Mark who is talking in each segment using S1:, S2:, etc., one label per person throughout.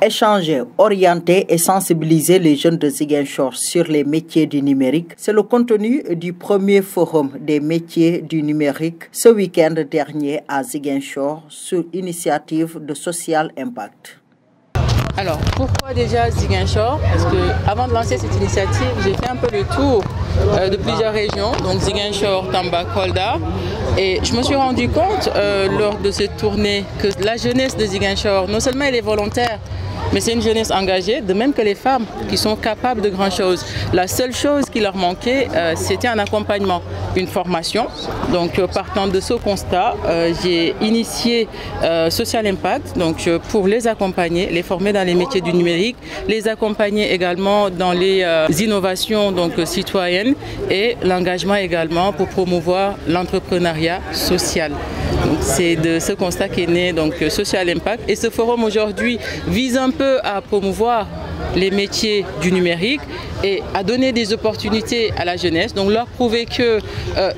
S1: Échanger, orienter et sensibiliser les jeunes de Ziguinchor sur les métiers du numérique, c'est le contenu du premier forum des métiers du numérique ce week-end dernier à Ziguinchor sur initiative de Social Impact.
S2: Alors, pourquoi déjà Ziguinchor? Parce que avant de lancer cette initiative, j'ai fait un peu le tour de plusieurs régions, donc Ziguinchor, Tamba, Kolda, et je me suis rendu compte lors de cette tournée que la jeunesse de Ziguinchor, non seulement elle est volontaire, mais c'est une jeunesse engagée, de même que les femmes qui sont capables de grandes choses. La seule chose qui leur manquait, c'était un accompagnement, une formation. Donc partant de ce constat, j'ai initié Social Impact donc, pour les accompagner, les former dans les métiers du numérique, les accompagner également dans les innovations donc, citoyennes et l'engagement également pour promouvoir l'entrepreneuriat social. C'est de ce constat qu'est né donc, Social Impact. Et ce forum aujourd'hui vise un peu à promouvoir les métiers du numérique et à donner des opportunités à la jeunesse, donc leur prouver qu'il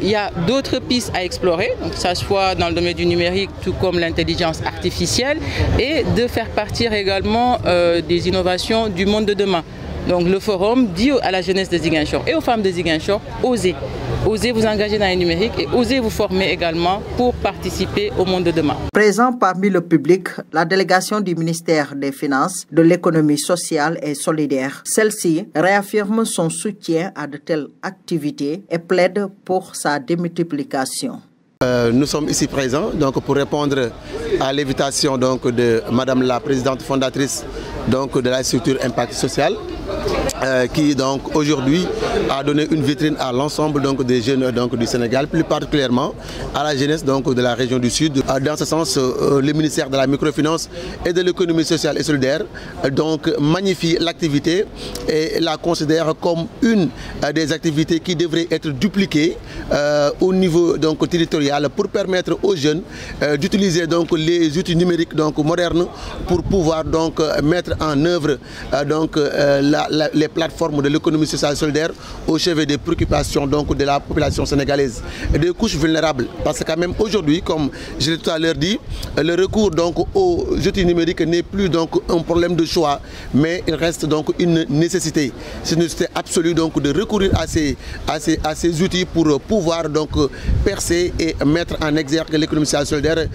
S2: y a d'autres pistes à explorer, donc que ce soit dans le domaine du numérique tout comme l'intelligence artificielle, et de faire partir également des innovations du monde de demain. Donc le forum dit à la jeunesse de Ziguinchor et aux femmes de Ziguinchor, osez. Osez vous engager dans le numérique et osez vous former également pour participer au monde de demain.
S1: Présent parmi le public, la délégation du ministère des Finances, de l'économie sociale et solidaire. Celle-ci réaffirme son soutien à de telles activités et plaide pour sa démultiplication.
S3: Nous sommes ici présents donc, pour répondre à l'invitation de Madame la présidente fondatrice donc, de la structure Impact Social. Qui donc aujourd'hui a donné une vitrine à l'ensemble des jeunes du Sénégal, plus particulièrement à la jeunesse de la région du Sud. Dans ce sens, le ministère de la microfinance et de l'économie sociale et solidaire magnifie l'activité et la considère comme une des activités qui devrait être dupliquée au niveau territorial pour permettre aux jeunes d'utiliser les outils numériques modernes pour pouvoir mettre en œuvre les plateformes de l'économie sociale et solidaire au chevet des préoccupations de la population sénégalaise et des couches vulnérables. Parce que quand même aujourd'hui, comme je l'ai tout à l'heure dit, le recours aux outils numériques n'est plus un problème de choix, mais il reste une nécessité. C'est une nécessité absolue de recourir à ces outils pour pouvoir percer et mettre en exergue l'économie sociale et solidaire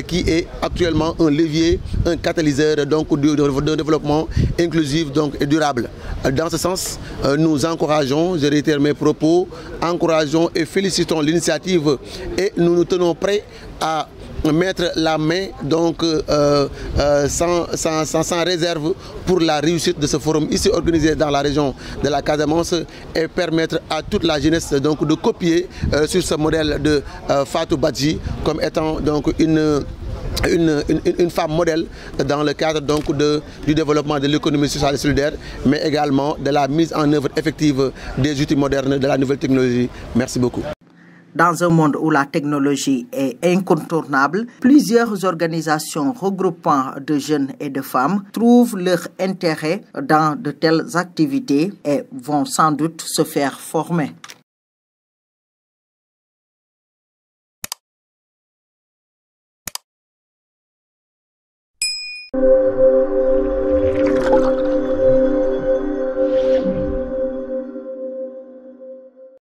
S3: qui est actuellement un levier, un catalyseur de développement inclusif et durable. Dans ce sens, nous encourageons, je réitère mes propos, encourageons et félicitons l'initiative et nous nous tenons prêts à mettre la main sans réserve pour la réussite de ce forum ici organisé dans la région de la Casamance et permettre à toute la jeunesse de copier sur ce modèle de Fatou Badji comme étant une femme modèle dans le cadre du développement de l'économie sociale et solidaire, mais également de la mise en œuvre effective des outils modernes de la nouvelle technologie. Merci beaucoup.
S1: Dans un monde où la technologie est incontournable, plusieurs organisations regroupant de jeunes et de femmes trouvent leur intérêt dans de telles activités et vont sans doute se faire former.